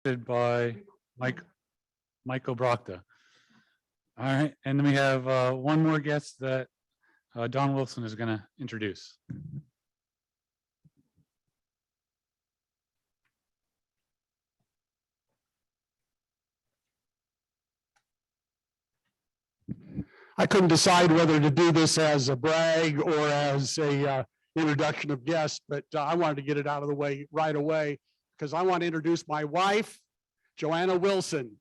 by Michael Brockta. All right, and then we have one more guest that Don Wilson is going to introduce. I couldn't decide whether to do this as a brag or as a introduction of guests, but I wanted to get it out of the way right away because I want to introduce my wife, Joanna Wilson.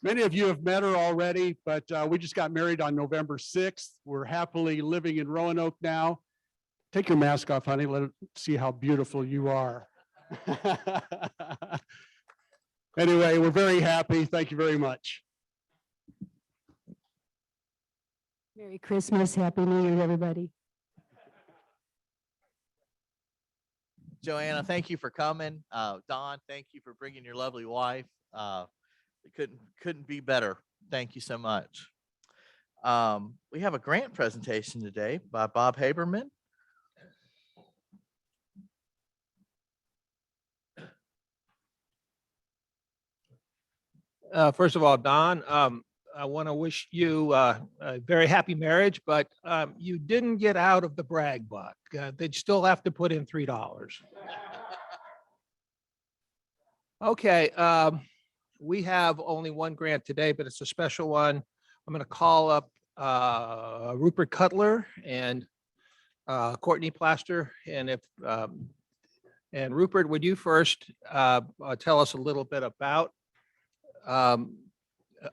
Many of you have met her already, but we just got married on November 6th. We're happily living in Roanoke now. Take your mask off, honey. Let us see how beautiful you are. Anyway, we're very happy. Thank you very much. Merry Christmas, Happy New Year, everybody. Joanna, thank you for coming. Don, thank you for bringing your lovely wife. It couldn't be better. Thank you so much. We have a grant presentation today by Bob Haberman. First of all, Don, I want to wish you a very happy marriage, but you didn't get out of the brag buck. They'd still have to put in $3. Okay, we have only one grant today, but it's a special one. I'm going to call up Rupert Cutler and Courtney Plaster. And and Rupert, would you first tell us a little bit about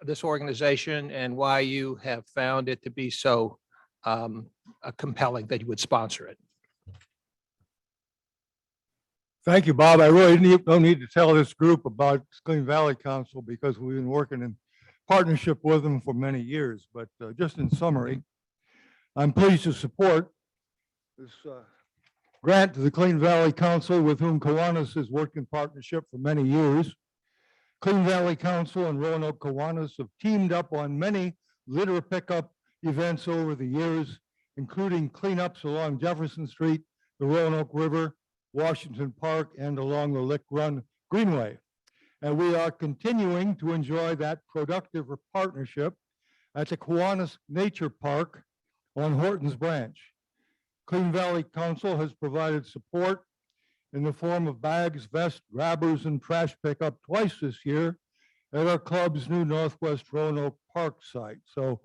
this organization and why you have found it to be so compelling that you would sponsor it? Thank you, Bob. I really don't need to tell this group about Clean Valley Council because we've been working in partnership with them for many years. But just in summary, I'm pleased to support this grant to the Clean Valley Council, with whom Kiwanis has worked in partnership for many years. Clean Valley Council and Roanoke Kiwanis have teamed up on many litter pickup events over the years, including cleanups along Jefferson Street, the Roanoke River, Washington Park, and along the Lick Run Greenway. And we are continuing to enjoy that productive partnership at the Kiwanis Nature Park on Hortons Branch. Clean Valley Council has provided support in the form of bags, vests, grabbers, and trash pickup twice this year at our club's new Northwest Roanoke Park site. So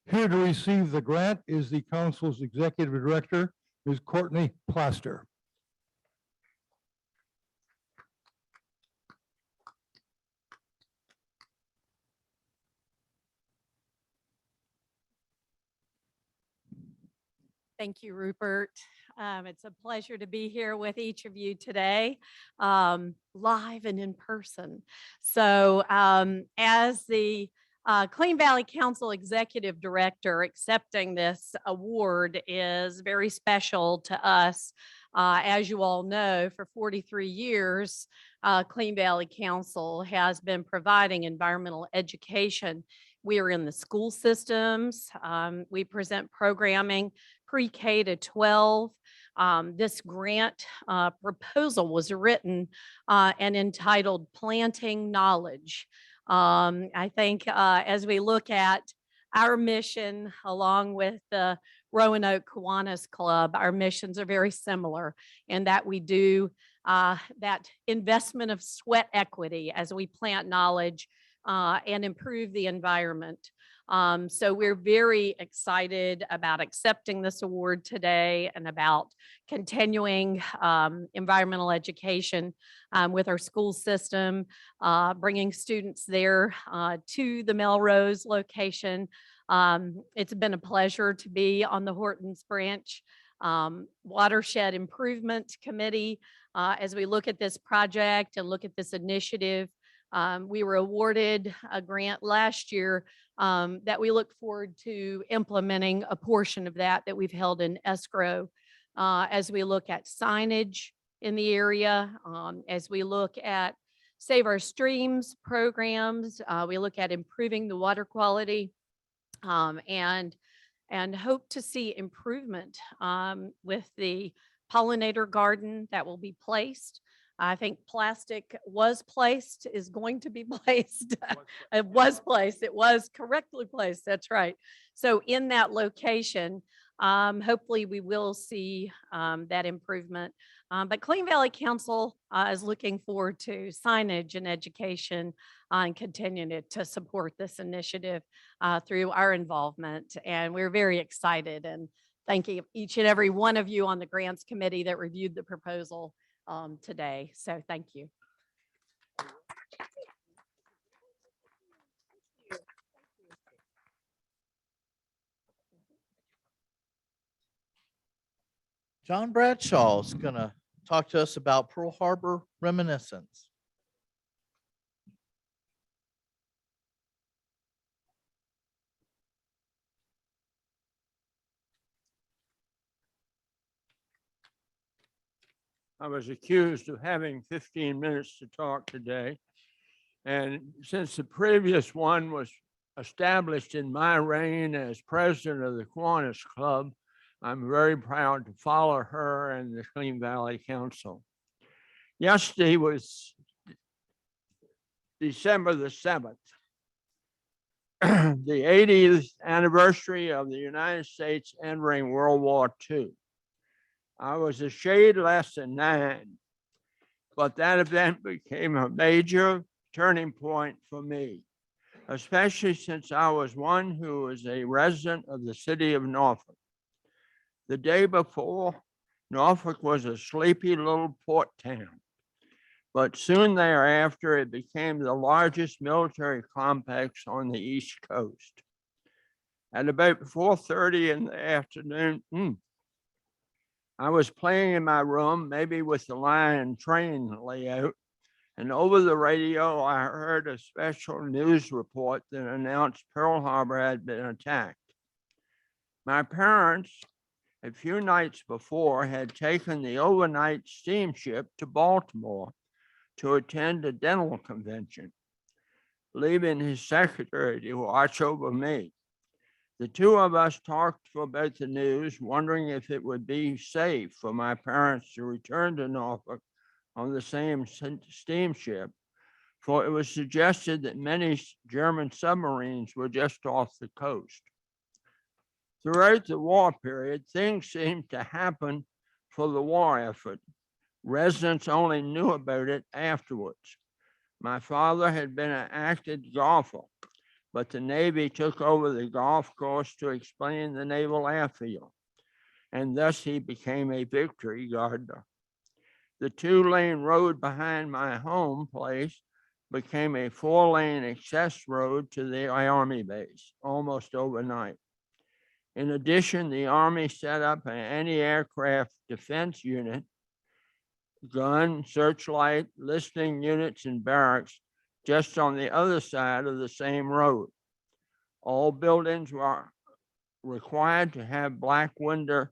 here to receive the grant is the council's executive director, Ms. Courtney Plaster. Thank you, Rupert. It's a pleasure to be here with each of you today, live and in person. So as the Clean Valley Council Executive Director, accepting this award is very special to us. As you all know, for 43 years, Clean Valley Council has been providing environmental education. We are in the school systems. We present programming pre-K to 12. This grant proposal was written and entitled Planting Knowledge. I think as we look at our mission, along with the Roanoke Kiwanis Club, our missions are very similar in that we do that investment of sweat equity as we plant knowledge and improve the environment. So we're very excited about accepting this award today and about continuing environmental education with our school system, bringing students there to the Melrose location. It's been a pleasure to be on the Hortons Branch Watershed Improvement Committee as we look at this project and look at this initiative. We were awarded a grant last year that we look forward to implementing a portion of that we've held in escrow as we look at signage in the area, as we look at Save Our Streams programs, we look at improving the water quality and hope to see improvement with the pollinator garden that will be placed. I think plastic was placed, is going to be placed. It was placed, it was correctly placed, that's right. So in that location, hopefully we will see that improvement. But Clean Valley Council is looking forward to signage and education and continuing to support this initiative through our involvement. And we're very excited and thanking each and every one of you on the grants committee that reviewed the proposal today. So thank you. John Bradshaw's gonna talk to us about Pearl Harbor reminiscence. I was accused of having 15 minutes to talk today. And since the previous one was established in my reign as president of the Kiwanis Club, I'm very proud to follow her and the Clean Valley Council. Yesterday was December the 7th, the 80th anniversary of the United States entering World War II. I was a shade less than 9, but that event became a major turning point for me, especially since I was one who was a resident of the city of Norfolk. The day before, Norfolk was a sleepy little port town, but soon thereafter, it became the largest military complex on the East Coast. At about 4:30 in the afternoon, I was playing in my room, maybe with the line train layout, and over the radio, I heard a special news report that announced Pearl Harbor had been attacked. My parents, a few nights before, had taken the overnight steamship to Baltimore to attend a dental convention, leaving his secretary to watch over me. The two of us talked about the news, wondering if it would be safe for my parents to return to Norfolk on the same steamship, for it was suggested that many German submarines were just off the coast. Throughout the war period, things seemed to happen for the war effort. Residents only knew about it afterwards. My father had been an active golfer, but the Navy took over the golf course to explain the naval airfield, and thus he became a victory gardener. The 2-lane road behind my home place became a 4-lane access road to the Army base almost overnight. In addition, the Army set up an anti-aircraft defense unit, gun, searchlight, listening units, and barracks just on the other side of the same road. All buildings were required to have black window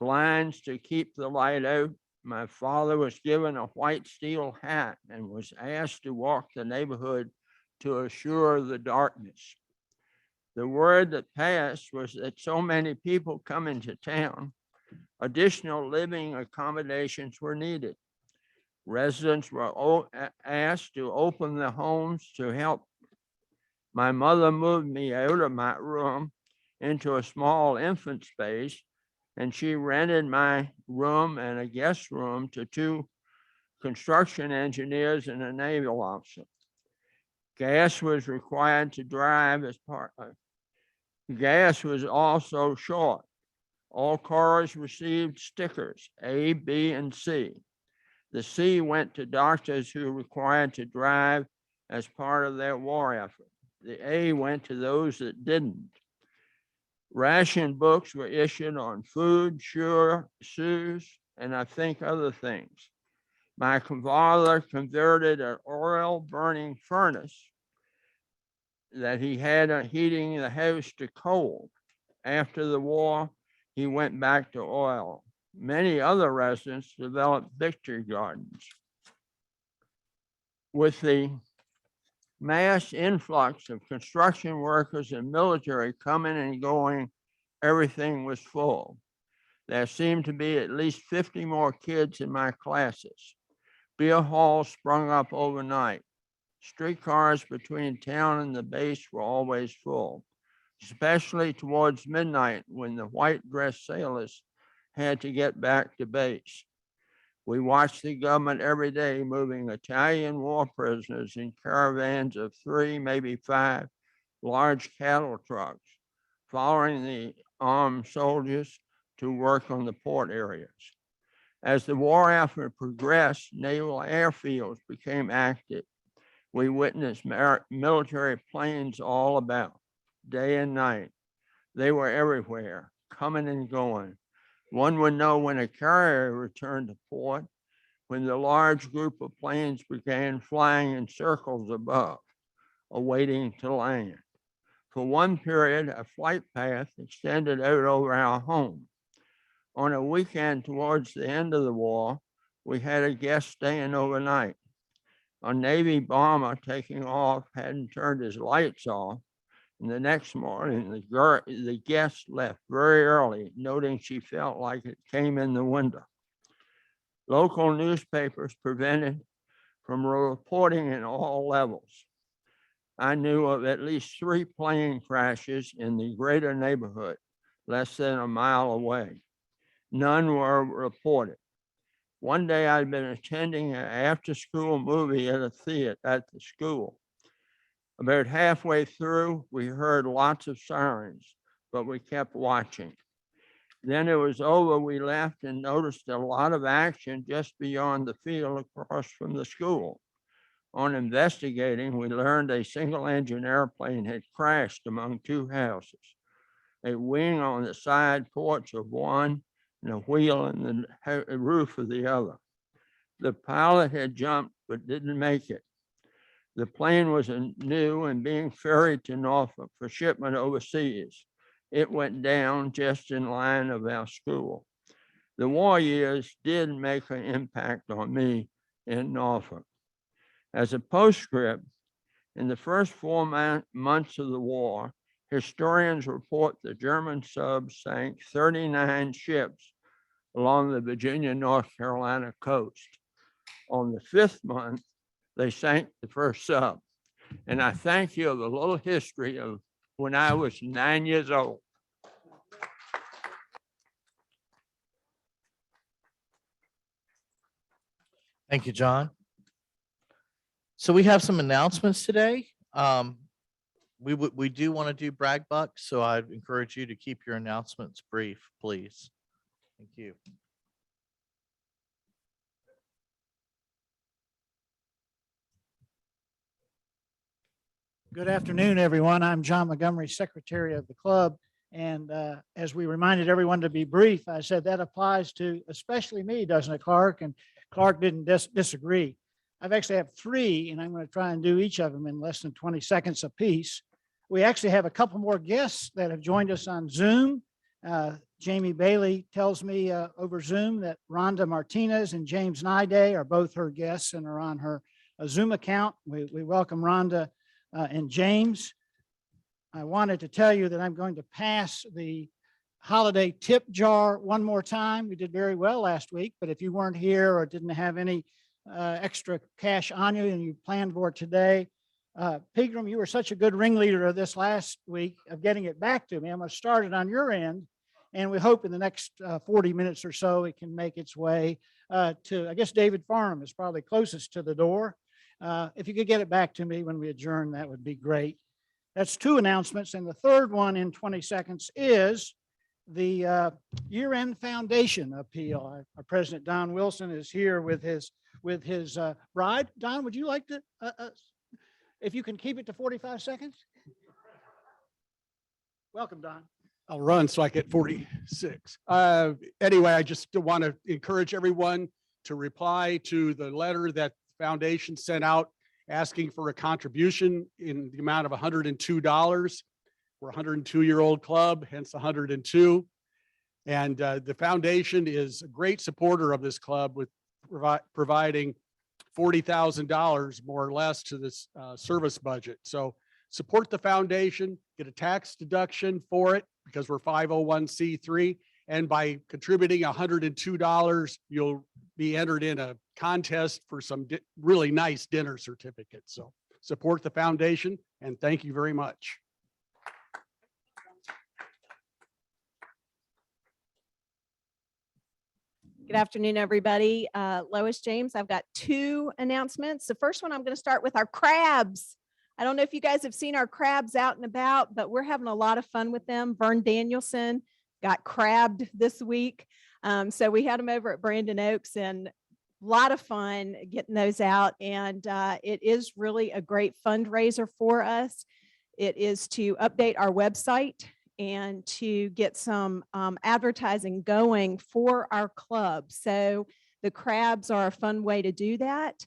blinds to keep the light out. My father was given a white steel hat and was asked to walk the neighborhood to assure the darkness. The word that passed was that so many people come into town, additional living accommodations were needed. Residents were asked to open their homes to help. My mother moved me out of my room into a small infant space, and she rented my room and a guest room to 2 construction engineers and a naval officer. Gas was required to drive as part of. Gas was also short. All cars received stickers, A, B, and C. The C went to doctors who were required to drive as part of their war effort. The A went to those that didn't. Ration books were issued on food, shoes, and I think other things. My father converted an oil burning furnace that he had heating the house to coal. After the war, he went back to oil. Many other residents developed victory gardens. With the mass influx of construction workers and military coming and going, everything was full. There seemed to be at least 50 more kids in my classes. Beer halls sprung up overnight. Streetcars between town and the base were always full, especially towards midnight when the white dress sailors had to get back to base. We watched the government every day moving Italian war prisoners in caravans of 3, maybe 5 large cattle trucks, following the armed soldiers to work on the port areas. As the war effort progressed, naval airfields became active. We witnessed military planes all about, day and night. They were everywhere, coming and going. One would know when a carrier returned to port, when the large group of planes began flying in circles above, awaiting to land. For one period, a flight path extended out over our home. On a weekend towards the end of the war, we had a guest staying overnight. A Navy bomber taking off hadn't turned his lights off, and the next morning, the guest left very early, noting she felt like it came in the window. Local newspapers prevented from reporting in all levels. I knew of at least 3 plane crashes in the greater neighborhood, less than a mile away. None were reported. One day I'd been attending an after-school movie at a theater at the school. About halfway through, we heard lots of sirens, but we kept watching. Then it was over, we left and noticed a lot of action just beyond the field across from the school. On investigating, we learned a single-engine airplane had crashed among 2 houses, a wing on the side porch of one and a wheel in the roof of the other. The pilot had jumped but didn't make it. The plane was new and being ferried to Norfolk for shipment overseas. It went down just in line of our school. The war years did make an impact on me in Norfolk. As a postscript, in the first 4 months of the war, historians report the German subs sank 39 ships along the Virginia-North Carolina coast. On the 5th month, they sank the first sub. And I thank you of a little history of when I was 9 years old. Thank you, John. So we have some announcements today. We do want to do brag bucks, so I'd encourage you to keep your announcements brief, please. Thank you. Good afternoon, everyone. I'm John Montgomery, Secretary of the club. And as we reminded everyone to be brief, I said that applies to especially me, doesn't it, Clark? And Clark didn't disagree. I've actually have 3, and I'm going to try and do each of them in less than 20 seconds apiece. We actually have a couple more guests that have joined us on Zoom. Jamie Bailey tells me over Zoom that Rhonda Martinez and James Nide are both her guests and are on her Zoom account. We welcome Rhonda and James. I wanted to tell you that I'm going to pass the holiday tip jar one more time. We did very well last week, but if you weren't here or didn't have any extra cash on you and you planned for it today, Pegram, you were such a good ringleader of this last week of getting it back to me. I'm going to start it on your end, and we hope in the next 40 minutes or so it can make its way to, I guess David Farnham is probably closest to the door. If you could get it back to me when we adjourn, that would be great. That's 2 announcements. And the third one in 20 seconds is the year-end foundation appeal. Our president, Don Wilson, is here with his bride. Don, would you like to, if you can keep it to 45 seconds? Welcome, Don. I'll run so I get 46. Anyway, I just want to encourage everyone to reply to the letter that the foundation sent out asking for a contribution in the amount of $102. We're a 102-year-old club, hence 102. And the foundation is a great supporter of this club with providing $40,000 more or less to this service budget. So support the foundation, get a tax deduction for it because we're 501c3, And by contributing $102, you'll be entered in a contest for some really nice dinner certificates. So support the foundation and thank you very much. Good afternoon, everybody. Lois James, I've got two announcements. The first one, I'm going to start with our crabs. I don't know if you guys have seen our crabs out and about, but we're having a lot of fun with them. Vern Danielson got crabbed this week. So we had them over at Brandon Oaks and a lot of fun getting those out. And it is really a great fundraiser for us. It is to update our website and to get some advertising going for our club. So the crabs are a fun way to do that.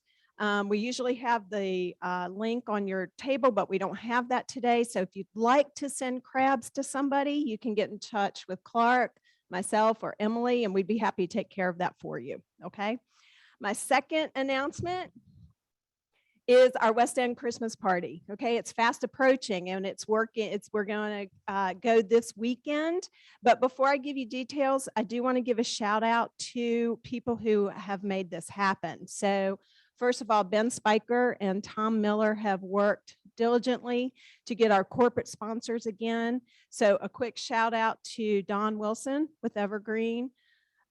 We usually have the link on your table, but we don't have that today. So if you'd like to send crabs to somebody, you can get in touch with Clark, myself, or Emily, and we'd be happy to take care of that for you. Okay. My second announcement is our West End Christmas party. Okay, it's fast approaching and it's working. We're going to go this weekend. But before I give you details, I do want to give a shout out to people who have made this happen. So first of all, Ben Spiker and Tom Miller have worked diligently to get our corporate sponsors again. So a quick shout out to Don Wilson with Evergreen,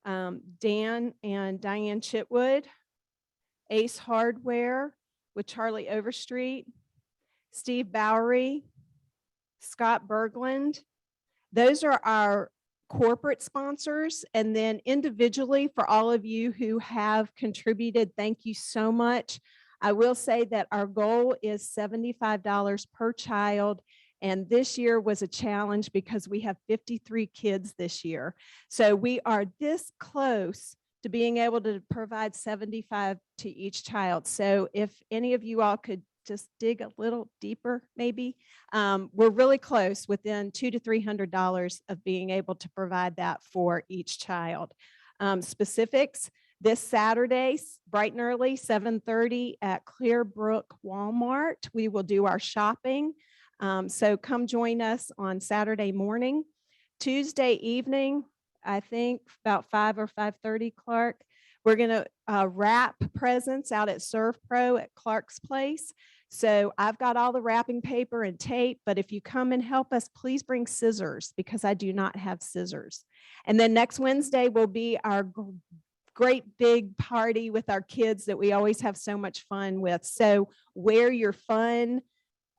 Dan and Diane Chitwood, Ace Hardware with Charlie Overstreet, Steve Bowery, Scott Berglund. Those are our corporate sponsors. And then individually, for all of you who have contributed, thank you so much. I will say that our goal is $75 per child. And this year was a challenge because we have 53 kids this year. So we are this close to being able to provide 75 to each child. So if any of you all could just dig a little deeper, maybe, we're really close, within $200 to $300 of being able to provide that for each child. Specifics, this Saturday, bright and early, 7:30 at Clearbrook Walmart, we will do our shopping. So come join us on Saturday morning. Tuesday evening, I think about 5 or 5:30, Clark. We're going to wrap presents out at Serve Pro at Clark's place. So I've got all the wrapping paper and tape, but if you come and help us, please bring scissors because I do not have scissors. And then next Wednesday will be our great big party with our kids that we always have so much fun with. So wear your fun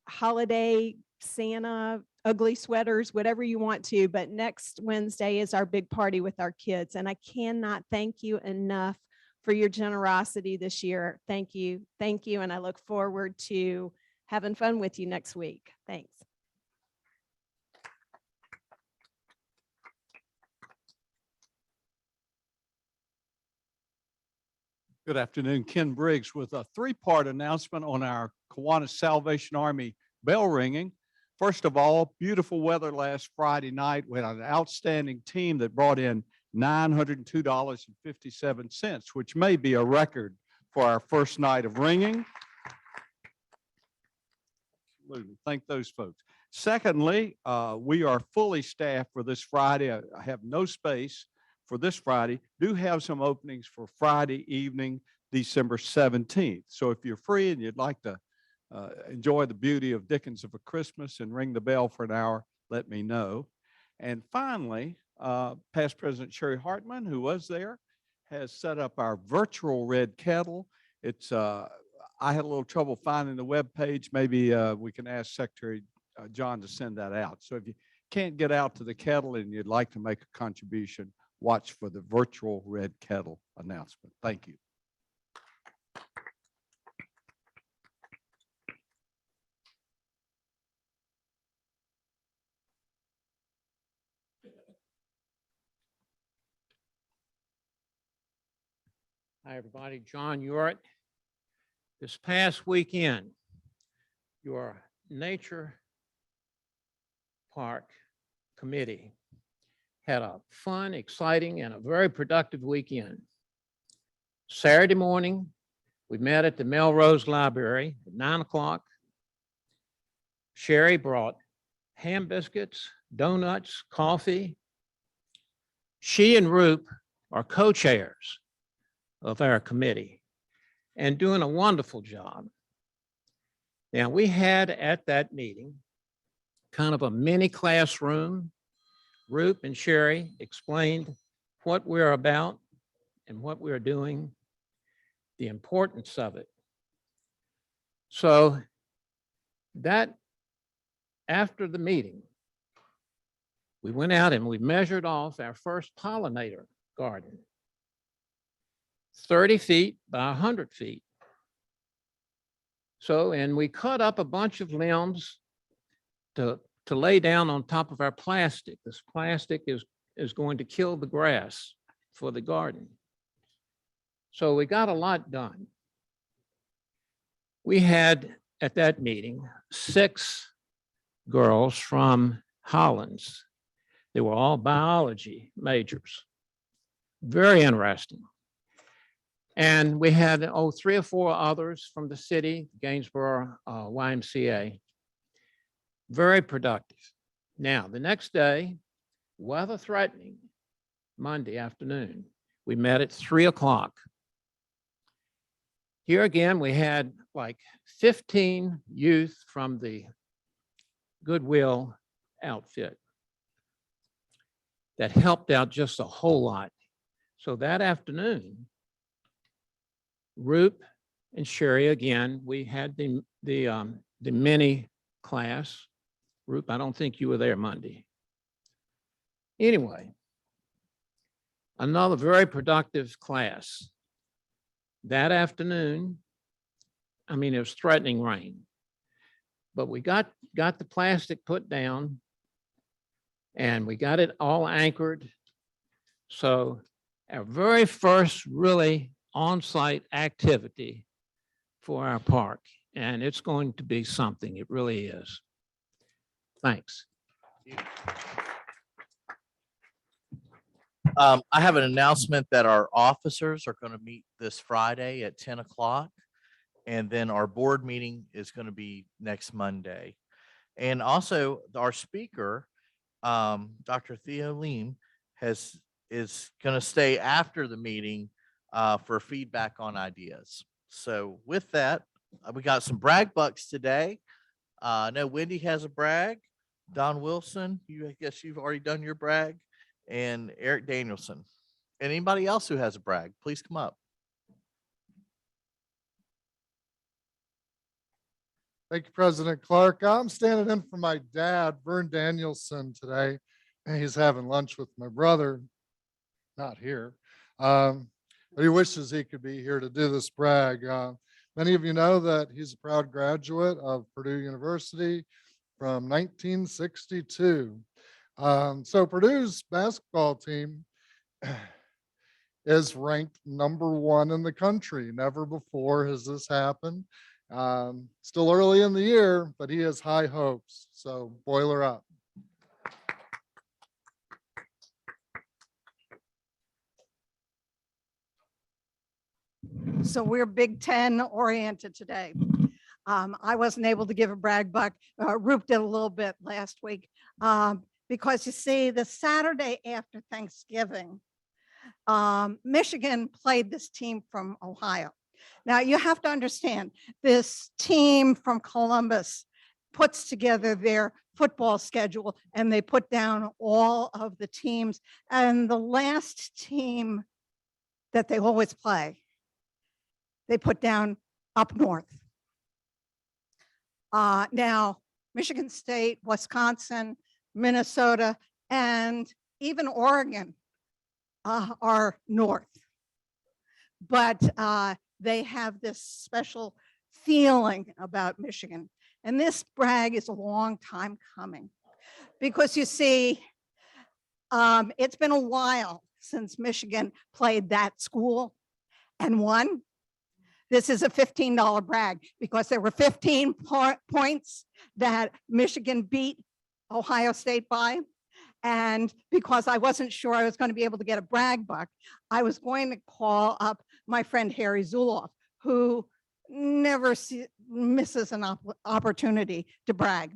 holiday Santa ugly sweaters, whatever you want to, but next Wednesday is our big party with our kids. And I cannot thank you enough for your generosity this year. Thank you. Thank you. And I look forward to having fun with you next week. Thanks. Good afternoon, Ken Briggs with a three-part announcement on our Kiwanis Salvation Army bell ringing. First of all, beautiful weather last Friday night. We had an outstanding team that brought in $902.57, which may be a record for our first night of ringing. Absolutely. Thank those folks. Secondly, we are fully staffed for this Friday. I have no space for this Friday. Do have some openings for Friday evening, December 17th. So if you're free and you'd like to enjoy the beauty of Dickens of a Christmas and ring the bell for an hour, let me know. And finally, past President Sherry Hartman, who was there, has set up our virtual red kettle. It's I had a little trouble finding the web page. Maybe we can ask Secretary John to send that out. So if you can't get out to the kettle and you'd like to make a contribution, watch for the virtual red kettle announcement. Thank you. Hi, everybody. John Uritt. This past weekend, your Nature Park Committee had a fun, exciting, and a very productive weekend. Saturday morning, we met at the Melrose Library at 9 o'clock. Sherry brought ham biscuits, donuts, coffee. She and Roop are co-chairs of our committee and doing a wonderful job. Now, we had at that meeting kind of a mini classroom. Roop and Sherry explained what we're about and what we're doing, the importance of it. So that after the meeting, we went out and we measured off our first pollinator garden, 30 feet by 100 feet. So, and we cut up a bunch of limbs to lay down on top of our plastic. This plastic is going to kill the grass for the garden. So we got a lot done. We had at that meeting 6 girls from Hollins. They were all biology majors. Very interesting. And we had 3 or 4 others from the city, Gainsborough YMCA. Very productive. Now, the next day, weather threatening, Monday afternoon, we met at 3 o'clock. Here again, we had like 15 youth from the Goodwill outfit that helped out just a whole lot. So that afternoon, Roop and Sherry, again, we had the mini class. Roop, I don't think you were there Monday. Anyway, another very productive class. That afternoon, I mean, it was threatening rain, but we got the plastic put down and we got it all anchored. So our very first really on-site activity for our park, and it's going to be something, it really is. Thanks. I have an announcement that our officers are going to meet this Friday at 10 o'clock. And then our board meeting is going to be next Monday. And also our speaker, Dr. Theo Leem, is going to stay after the meeting for feedback on ideas. So with that, we got some brag bucks today. I know Wendy has a brag. Don Wilson, I guess you've already done your brag. And Eric Danielson. And anybody else who has a brag, please come up. Thank you, President Clark. I'm standing in for my dad, Vern Danielson, today. And he's having lunch with my brother, not here. But he wishes he could be here to do this brag. Many of you know that he's a proud graduate of Purdue University from 1962. So Purdue's basketball team is ranked #1 in the country. Never before has this happened. Still early in the year, but he has high hopes. So boiler up. So we're Big Ten oriented today. I wasn't able to give a brag buck. Roop did a little bit last week. Because you see, the Saturday after Thanksgiving, Michigan played this team from Ohio. Now you have to understand, this team from Columbus puts together their football schedule and they put down all of the teams. And the last team that they always play, they put down up north. Now, Michigan State, Wisconsin, Minnesota, and even Oregon are north. But they have this special feeling about Michigan. And this brag is a long time coming. Because you see, it's been a while since Michigan played that school and won. This is a $15 brag because there were 15 points that Michigan beat Ohio State by. And because I wasn't sure I was going to be able to get a brag buck, I was going to call up my friend Harry Zuloff, who never misses an opportunity to brag.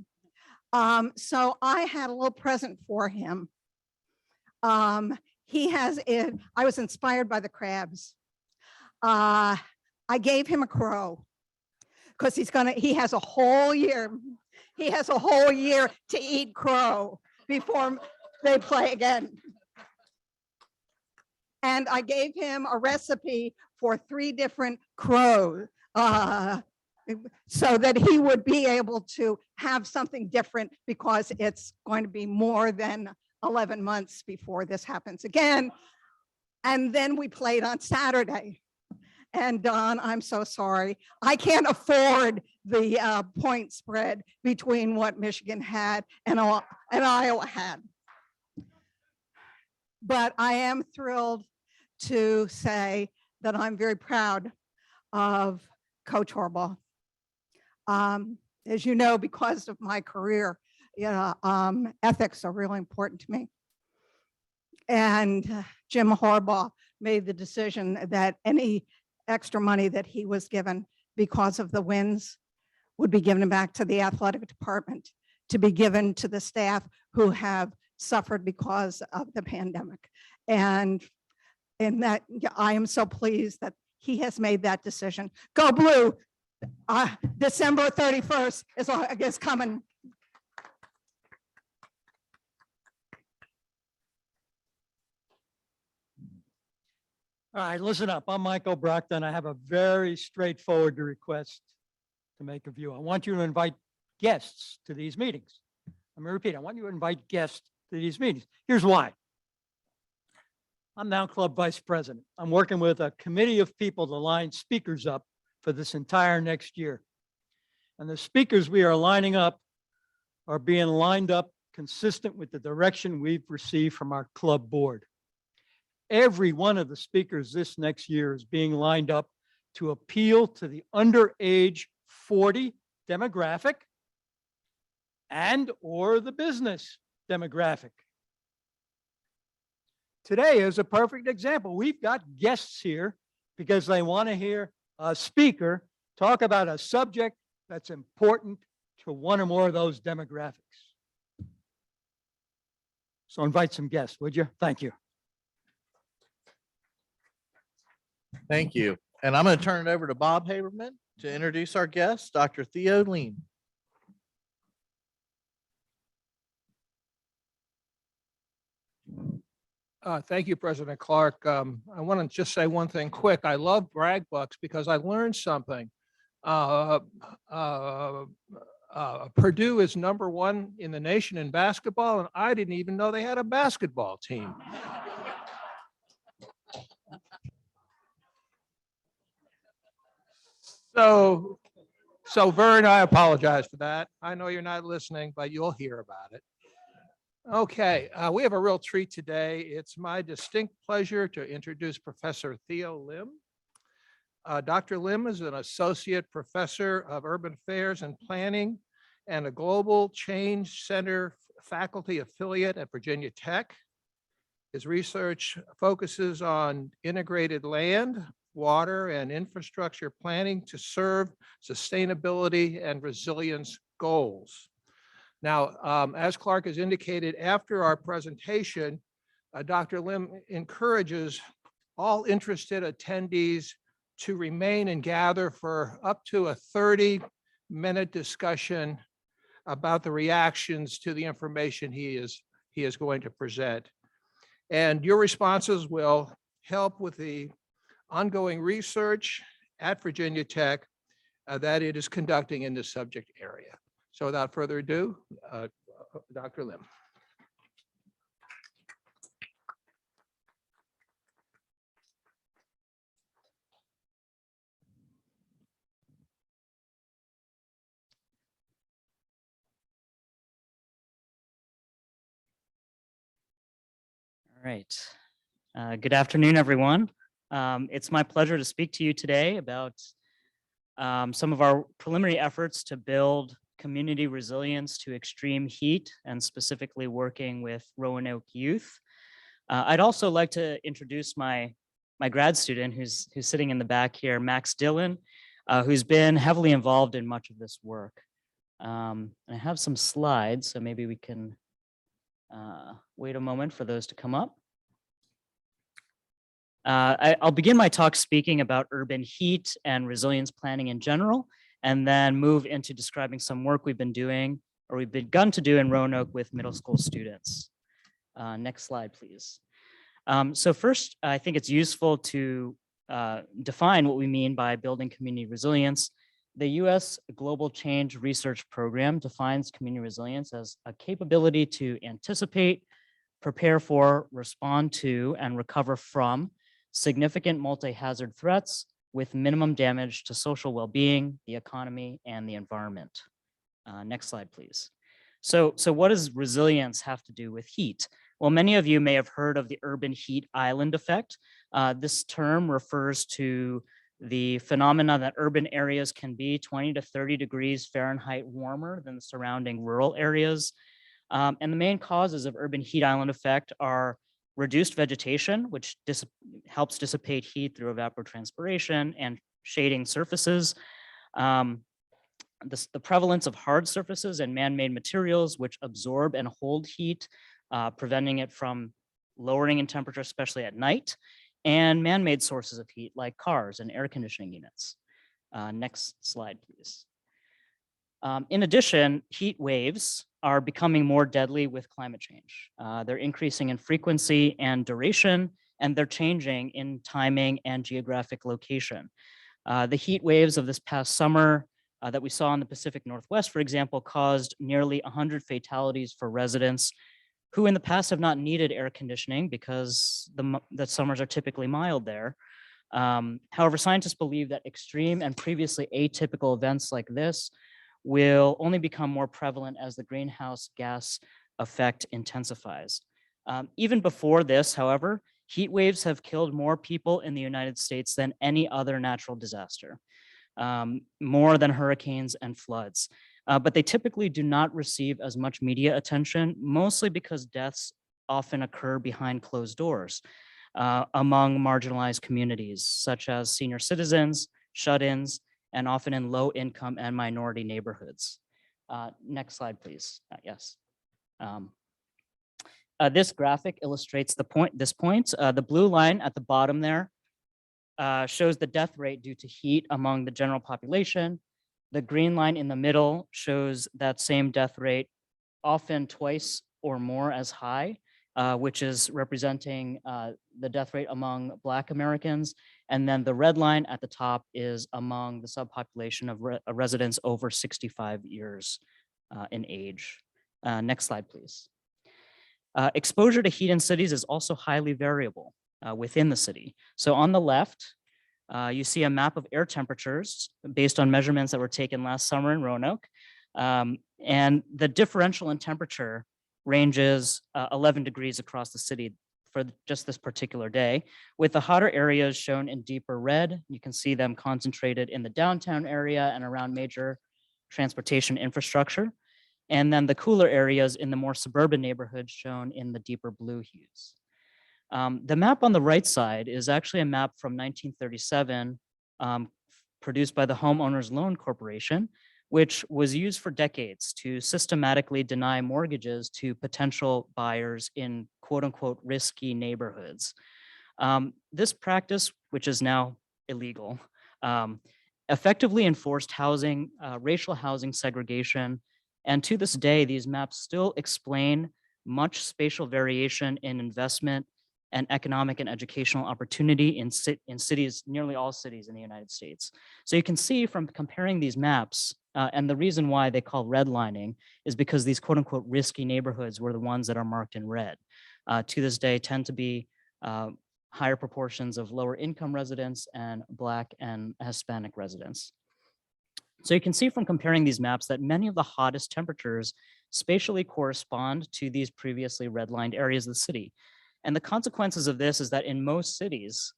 So I had a little present for him. he has it. I was inspired by the crabs. I gave him a crow because he has a whole year. He has a whole year to eat crow before they play again. And I gave him a recipe for 3 different crows so that he would be able to have something different, because it's going to be more than 11 months before this happens again. And then we played on Saturday. And Don, I'm so sorry. I can't afford the point spread between what Michigan had and Iowa had. But I am thrilled to say that I'm very proud of Coach Harbaugh. As you know, because of my career, ethics are really important to me. And Jim Harbaugh made the decision that any extra money that he was given because of the wins would be given back to the athletic department, to be given to the staff who have suffered because of the pandemic. And in that, I am so pleased that he has made that decision. Go Blue! December 31st is coming. All right, listen up. I'm Michael Brockton. I have a very straightforward request to make of you. I want you to invite guests to these meetings. I'm going to repeat, I want you to invite guests to these meetings. Here's why. I'm now club vice president. I'm working with a committee of people to line speakers up for this entire next year. And the speakers we are lining up are being lined up consistent with the direction we've received from our club board. Every one of the speakers this next year is being lined up to appeal to the underage 40 demographic and or the business demographic. Today is a perfect example. We've got guests here because they want to hear a speaker talk about a subject that's important to one or more of those demographics. So invite some guests, would you? Thank you. Thank you. And I'm going to turn it over to Bob Haberman to introduce our guest, Dr. Theo Lean. Thank you, President Clark. I want to just say one thing quick. I love brag bucks because I learned something. Purdue is #1 in the nation in basketball, and I didn't even know they had a basketball team. So Vern, I apologize for that. I know you're not listening, but you'll hear about it. Okay, we have a real treat today. It's my distinct pleasure to introduce Professor Theo Lim. Dr. Lim is an associate professor of urban affairs and planning and a Global Change Center faculty affiliate at Virginia Tech. His research focuses on integrated land, water, and infrastructure planning to serve sustainability and resilience goals. Now, as Clark has indicated, after our presentation, Dr. Lim encourages all interested attendees to remain and gather for up to a 30-minute discussion about the reactions to the information he is going to present. And your responses will help with the ongoing research at Virginia Tech that it is conducting in this subject area. So without further ado, Dr. Lim. All right. Good afternoon, everyone. It's my pleasure to speak to you today about some of our preliminary efforts to build community resilience to extreme heat, and specifically working with Roanoke youth. I'd also like to introduce my grad student who's sitting in the back here, Max Dillon, who's been heavily involved in much of this work. I have some slides, so maybe we can wait a moment for those to come up. I'll begin my talk speaking about urban heat and resilience planning in general, and then move into describing some work we've been doing or we've begun to do in Roanoke with middle school students. Next slide, please. So first, I think it's useful to define what we mean by building community resilience. The U.S. Global Change Research Program defines community resilience as a capability to anticipate, prepare for, respond to, and recover from significant multi-hazard threats with minimum damage to social well-being, the economy, and the environment. Next slide, please. So what does resilience have to do with heat? Well, many of you may have heard of the urban heat island effect. This term refers to the phenomena that urban areas can be 20 to 30 degrees Fahrenheit warmer than the surrounding rural areas. And the main causes of urban heat island effect are reduced vegetation, which helps dissipate heat through evapotranspiration and shading surfaces. The prevalence of hard surfaces and man-made materials, which absorb and hold heat, preventing it from lowering in temperature, especially at night, and man-made sources of heat like cars and air conditioning units. Next slide, please. In addition, heat waves are becoming more deadly with climate change. They're increasing in frequency and duration, and they're changing in timing and geographic location. The heat waves of this past summer that we saw in the Pacific Northwest, for example, caused nearly 100 fatalities for residents who in the past have not needed air conditioning because the summers are typically mild there. However, scientists believe that extreme and previously atypical events like this will only become more prevalent as the greenhouse gas effect intensifies. Even before this, however, heat waves have killed more people in the United States than any other natural disaster, more than hurricanes and floods. But they typically do not receive as much media attention, mostly because deaths often occur behind closed doors among marginalized communities, such as senior citizens, shut-ins, and often in low-income and minority neighborhoods. Next slide, please. Yes. This graphic illustrates this point. The blue line at the bottom there shows the death rate due to heat among the general population. The green line in the middle shows that same death rate, often twice or more as high, which is representing the death rate among Black Americans. And then the red line at the top is among the subpopulation of residents over 65 years in age. Next slide, please. Exposure to heat in cities is also highly variable within the city. So on the left, you see a map of air temperatures based on measurements that were taken last summer in Roanoke. And the differential in temperature ranges 11 degrees across the city for just this particular day, with the hotter areas shown in deeper red. You can see them concentrated in the downtown area and around major transportation infrastructure. And then the cooler areas in the more suburban neighborhoods shown in the deeper blue hues. The map on the right side is actually a map from 1937 produced by the Homeowners Loan Corporation, which was used for decades to systematically deny mortgages to potential buyers in quote unquote risky neighborhoods. This practice, which is now illegal, effectively enforced racial housing segregation. And to this day, these maps still explain much spatial variation in investment and economic and educational opportunity in cities, nearly all cities in the United States. So you can see from comparing these maps, and the reason why they call redlining is because these quote unquote risky neighborhoods were the ones that are marked in red. To this day tend to be higher proportions of lower income residents and Black and Hispanic residents. So you can see from comparing these maps that many of the hottest temperatures spatially correspond to these previously redlined areas of the city. And the consequences of this is that in most cities,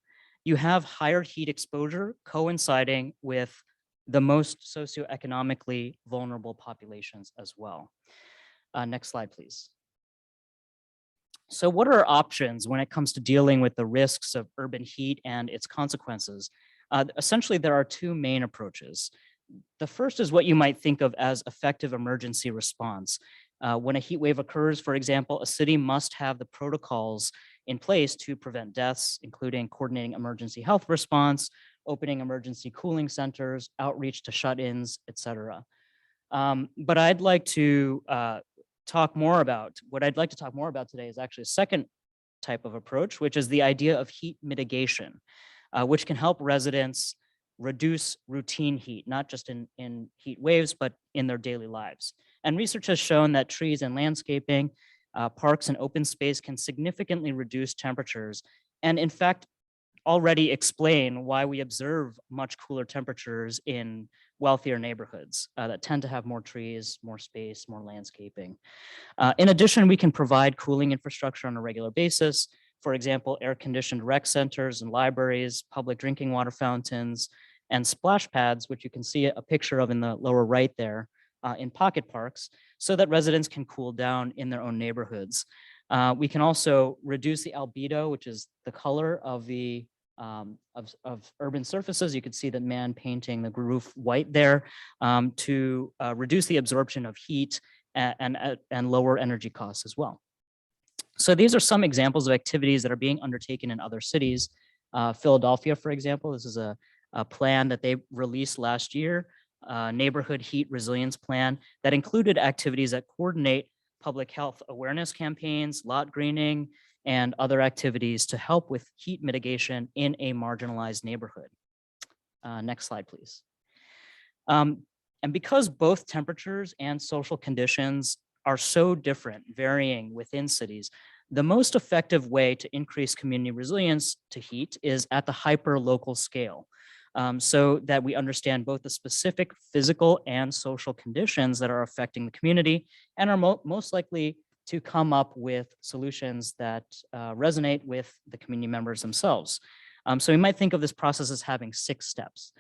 you have higher heat exposure coinciding with the most socioeconomically vulnerable populations as well. Next slide, please. So what are our options when it comes to dealing with the risks of urban heat and its consequences? Essentially, there are two main approaches. The first is what you might think of as effective emergency response. When a heat wave occurs, for example, a city must have the protocols in place to prevent deaths, including coordinating emergency health response, opening emergency cooling centers, outreach to shut-ins, et cetera. But I'd like to talk more about, what I'd like to talk more about today is actually a second type of approach, which is the idea of heat mitigation, which can help residents reduce routine heat, not just in heat waves, but in their daily lives. And research has shown that trees and landscaping, parks and open space can significantly reduce temperatures, and in fact, already explain why we observe much cooler temperatures in wealthier neighborhoods that tend to have more trees, more space, more landscaping. In addition, we can provide cooling infrastructure on a regular basis. For example, air-conditioned rec centers and libraries, public drinking water fountains, and splash pads, which you can see a picture of in the lower right there, in pocket parks, so that residents can cool down in their own neighborhoods. We can also reduce the albedo, which is the color of the of urban surfaces. You can see that man painting the roof white there to reduce the absorption of heat and lower energy costs as well. So these are some examples of activities that are being undertaken in other cities. Philadelphia, for example, this is a plan that they released last year, neighborhood heat resilience plan that included activities that coordinate public health awareness campaigns, lot greening, and other activities to help with heat mitigation in a marginalized neighborhood. Next slide, please. And because both temperatures and social conditions are so different, varying within cities, the most effective way to increase community resilience to heat is at the hyper-local scale, so that we understand both the specific physical and social conditions that are affecting the community and are most likely to come up with solutions that resonate with the community members themselves. So we might think of this process as having 6 steps.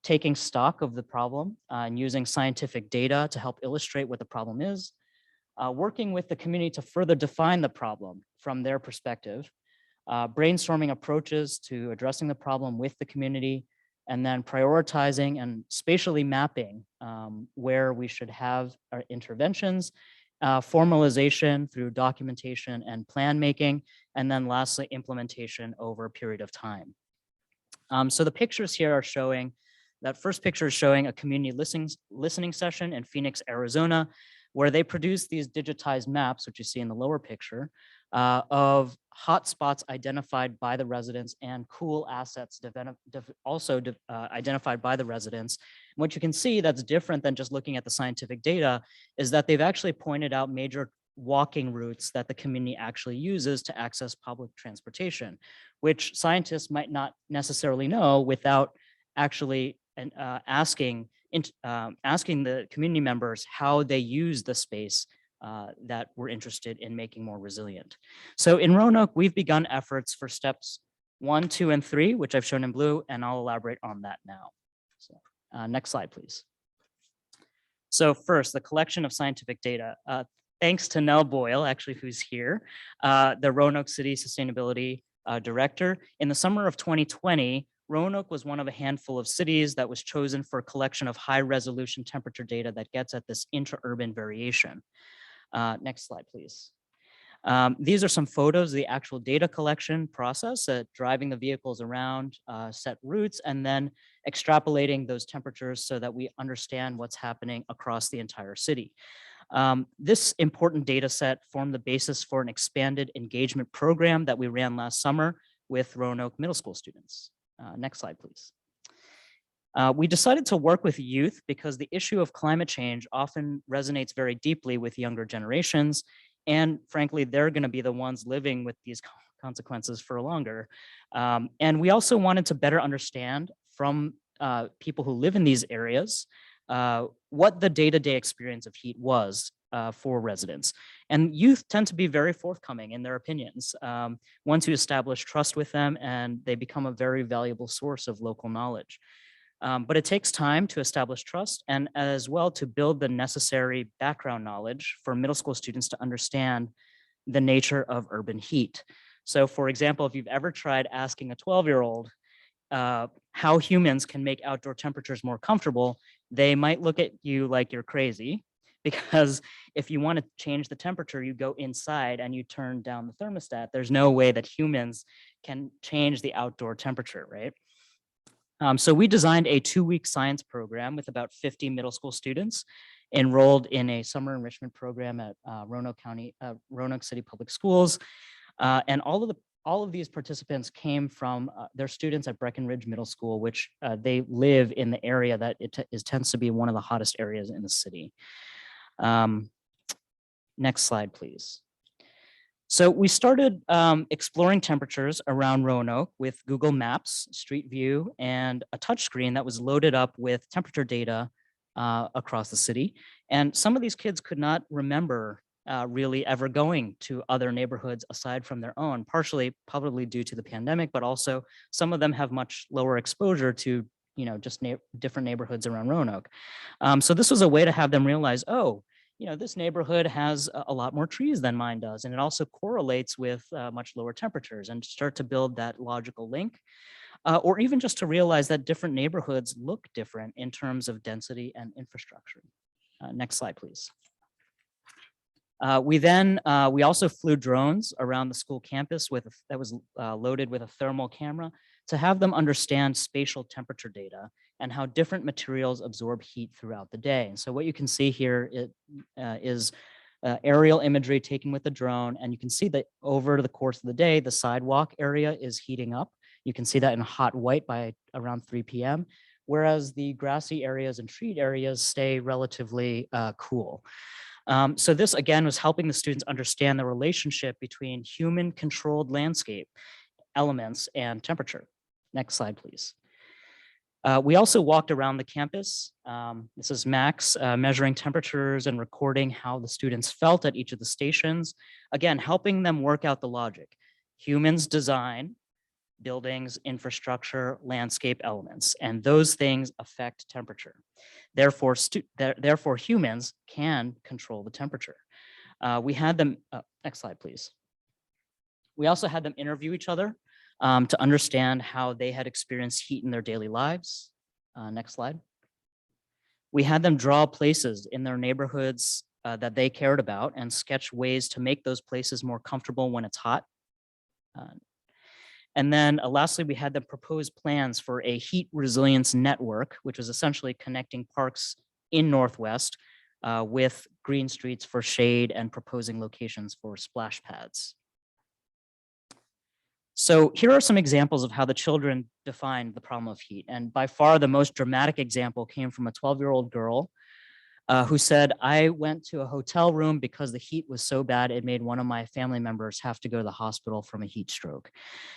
Taking stock of the problem and using scientific data to help illustrate what the problem is, working with the community to further define the problem from their perspective, brainstorming approaches to addressing the problem with the community, and then prioritizing and spatially mapping where we should have our interventions, formalization through documentation and plan making, and then lastly, implementation over a period of time. So the pictures here are showing, that first picture is showing a community listening session in Phoenix, Arizona, where they produced these digitized maps, which you see in the lower picture, of hotspots identified by the residents and cool assets also identified by the residents. And what you can see that's different than just looking at the scientific data is that they've actually pointed out major walking routes that the community actually uses to access public transportation, which scientists might not necessarily know without actually asking the community members how they use the space that we're interested in making more resilient. So in Roanoke, we've begun efforts for steps 1, 2, and 3, which I've shown in blue, and I'll elaborate on that now. So, next slide, please. So first, the collection of scientific data. Thanks to Nell Boyle, actually, who's here, the Roanoke City Sustainability Director. In the summer of 2020, Roanoke was one of a handful of cities that was chosen for a collection of high-resolution temperature data that gets at this intra-urban variation. Next slide, please. These are some photos of the actual data collection process, driving the vehicles around set routes and then extrapolating those temperatures so that we understand what's happening across the entire city. This important data set formed the basis for an expanded engagement program that we ran last summer with Roanoke Middle School students. Next slide, please. We decided to work with youth because the issue of climate change often resonates very deeply with younger generations. And frankly, they're going to be the ones living with these consequences for longer. And we also wanted to better understand from people who live in these areas what the day-to-day experience of heat was for residents. And youth tend to be very forthcoming in their opinions. Once you establish trust with them, and they become a very valuable source of local knowledge. But it takes time to establish trust and as well to build the necessary background knowledge for middle school students to understand the nature of urban heat. So for example, if you've ever tried asking a 12-year-old how humans can make outdoor temperatures more comfortable, they might look at you like you're crazy. because if you want to change the temperature, you go inside and you turn down the thermostat. There's no way that humans can change the outdoor temperature, right? So we designed a 2-week science program with about 50 middle school students enrolled in a summer enrichment program at Roanoke City Public Schools. And all of these participants came from their students at Breckenridge Middle School, which they live in the area that tends to be one of the hottest areas in the city. Next slide, please. So we started exploring temperatures around Roanoke with Google Maps, Street View, and a touchscreen that was loaded up with temperature data across the city. And some of these kids could not remember really ever going to other neighborhoods aside from their own, partially probably due to the pandemic, but also some of them have much lower exposure to, just different neighborhoods around Roanoke. So this was a way to have them realize, oh, this neighborhood has a lot more trees than mine does, and it also correlates with much lower temperatures, and start to build that logical link, or even just to realize that different neighborhoods look different in terms of density and infrastructure. Next slide, please. We also flew drones around the school campus that was loaded with a thermal camera to have them understand spatial temperature data and how different materials absorb heat throughout the day. And so what you can see here is aerial imagery taken with the drone, and you can see that over the course of the day, the sidewalk area is heating up. You can see that in hot white by around 3 p.m., whereas the grassy areas and treed areas stay relatively cool. So this, again, was helping the students understand the relationship between human-controlled landscape elements and temperature. Next slide, please. We also walked around the campus. This is Max measuring temperatures and recording how the students felt at each of the stations. Again, helping them work out the logic. Humans design buildings, infrastructure, landscape elements, and those things affect temperature. Therefore, humans can control the temperature. We had them, next slide, please. We also had them interview each other to understand how they had experienced heat in their daily lives. Next slide. We had them draw places in their neighborhoods that they cared about and sketch ways to make those places more comfortable when it's hot. And then lastly, we had them propose plans for a heat resilience network, which was essentially connecting parks in Northwest with green streets for shade and proposing locations for splash pads. So here are some examples of how the children defined the problem of heat. And by far the most dramatic example came from a 12-year-old girl who said, I went to a hotel room because the heat was so bad it made one of my family members have to go to the hospital from a heat stroke.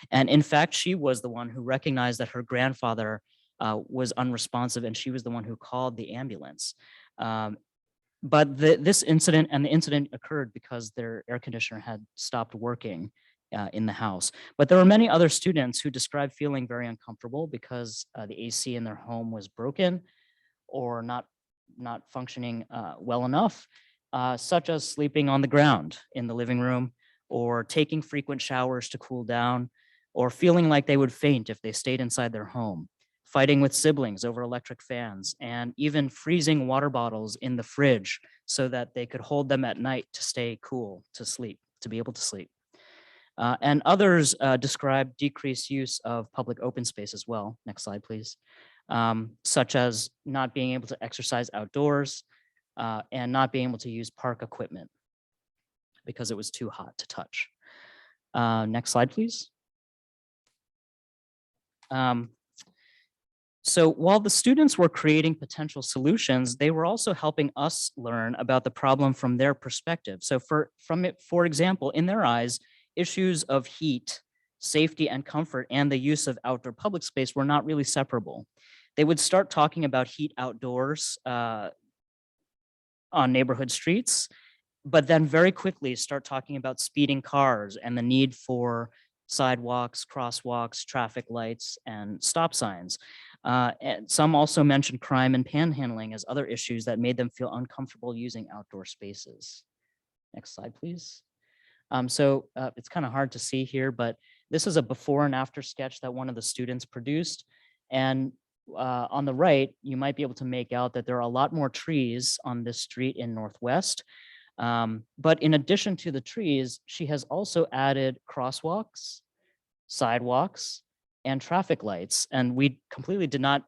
And in fact, she was the one who recognized that her grandfather was unresponsive, and she was the one who called the ambulance. But this incident occurred because their air conditioner had stopped working in the house. But there were many other students who described feeling very uncomfortable because the AC in their home was broken or not functioning well enough, such as sleeping on the ground in the living room, or taking frequent showers to cool down, or feeling like they would faint if they stayed inside their home, fighting with siblings over electric fans, and even freezing water bottles in the fridge so that they could hold them at night to stay cool, to be able to sleep. And others describe decreased use of public open space as well. Next slide, please. Such as not being able to exercise outdoors and not being able to use park equipment because it was too hot to touch. Next slide, please. So while the students were creating potential solutions, they were also helping us learn about the problem from their perspective. So for example, in their eyes, issues of heat, safety, and comfort, and the use of outdoor public space were not really separable. They would start talking about heat outdoors on neighborhood streets, but then very quickly start talking about speeding cars and the need for sidewalks, crosswalks, traffic lights, and stop signs. And some also mentioned crime and panhandling as other issues that made them feel uncomfortable using outdoor spaces. Next slide, please. So it's kind of hard to see here, but this is a before and after sketch that one of the students produced. And on the right, you might be able to make out that there are a lot more trees on this street in Northwest. But in addition to the trees, she has also added crosswalks, sidewalks, and traffic lights. And we completely did not,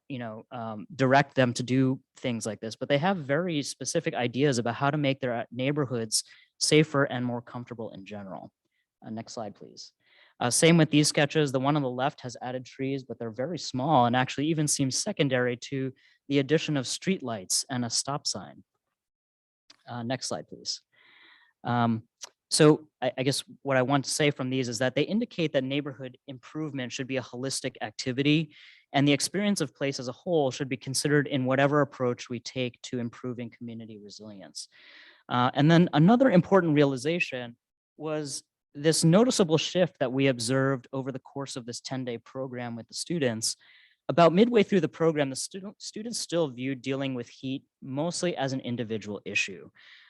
direct them to do things like this, but they have very specific ideas about how to make their neighborhoods safer and more comfortable in general. Next slide, please. Same with these sketches. The one on the left has added trees, but they're very small and actually even seem secondary to the addition of streetlights and a stop sign. Next slide, please. So I guess what I want to say from these is that they indicate that neighborhood improvement should be a holistic activity, and the experience of place as a whole should be considered in whatever approach we take to improving community resilience. And then another important realization was this noticeable shift that we observed over the course of this 10-day program with the students. About midway through the program, the students still viewed dealing with heat mostly as an individual issue.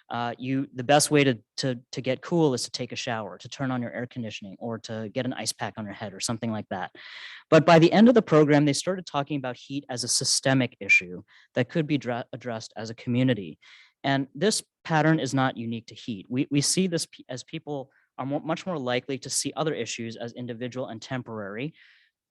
The best way to get cool is to take a shower, to turn on your air conditioning, or to get an ice pack on your head or something like that. But by the end of the program, they started talking about heat as a systemic issue that could be addressed as a community. And this pattern is not unique to heat. We see this as people are much more likely to see other issues as individual and temporary.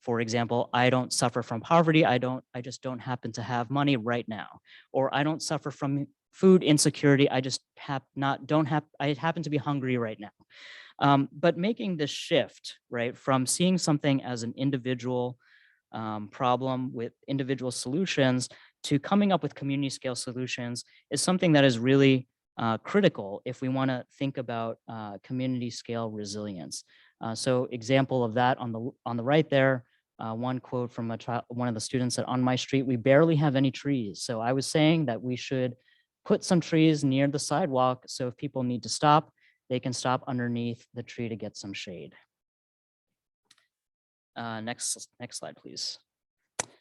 For example, I don't suffer from poverty. I just don't happen to have money right now. Or I don't suffer from food insecurity. I just I happen to be hungry right now. But making this shift, right, from seeing something as an individual problem with individual solutions to coming up with community scale solutions is something that is really critical if we want to think about community scale resilience. So example of that on the right there, one quote from one of the students said, "On my street, we barely have any trees." So I was saying that we should put some trees near the sidewalk, so if people need to stop, they can stop underneath the tree to get some shade. Next slide, please.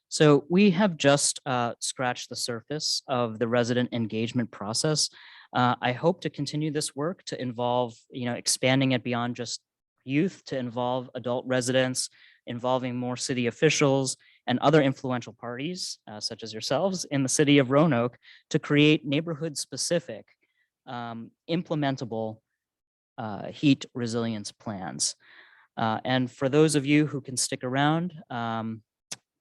So we have just scratched the surface of the resident engagement process. I hope to continue this work to involve, expanding it beyond just youth to involve adult residents, involving more city officials and other influential parties, such as yourselves, in the city of Roanoke to create neighborhood-specific, implementable heat resilience plans. And for those of you who can stick around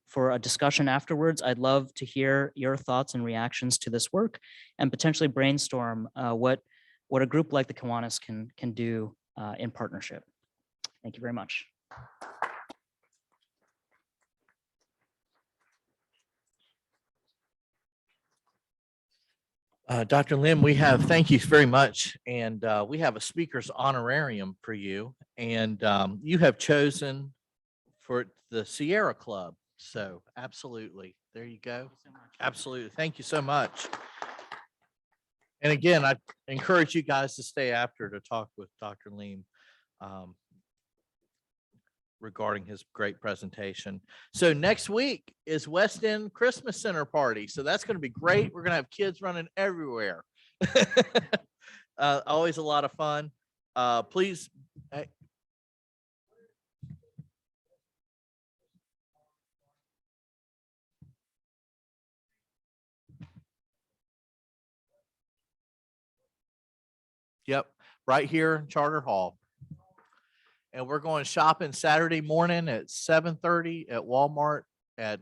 for a discussion afterwards, I'd love to hear your thoughts and reactions to this work and potentially brainstorm what a group like the Kiwanis can do in partnership. Thank you very much. Dr. Lim, thank you very much. And we have a speaker's honorarium for you. And you have chosen for the Sierra Club. So absolutely. There you go. Absolutely. Thank you so much. And again, I encourage you guys to stay after to talk with Dr. Lim regarding his great presentation. So next week is West End Christmas Center party. So that's going to be great. We're going to have kids running everywhere. Always a lot of fun. Please. Yep, right here in Charter Hall. And we're going shopping Saturday morning at 7:30 at Walmart at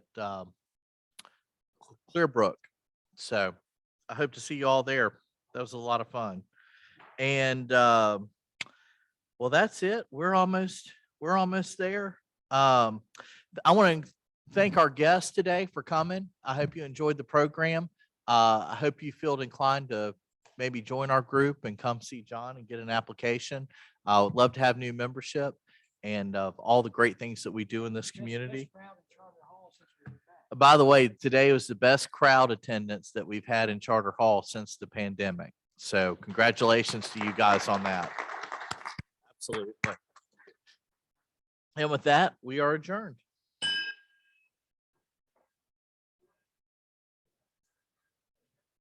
Clearbrook. So I hope to see you all there. That was a lot of fun. And well, that's it. We're almost there. I want to thank our guests today for coming. I hope you enjoyed the program. I hope you feel inclined to maybe join our group and come see John and get an application. I would love to have new membership and of all the great things that we do in this community. By the way, today was the best crowd attendance that we've had in Charter Hall since the pandemic. So congratulations to you guys on that. Absolutely. And with that, we are adjourned.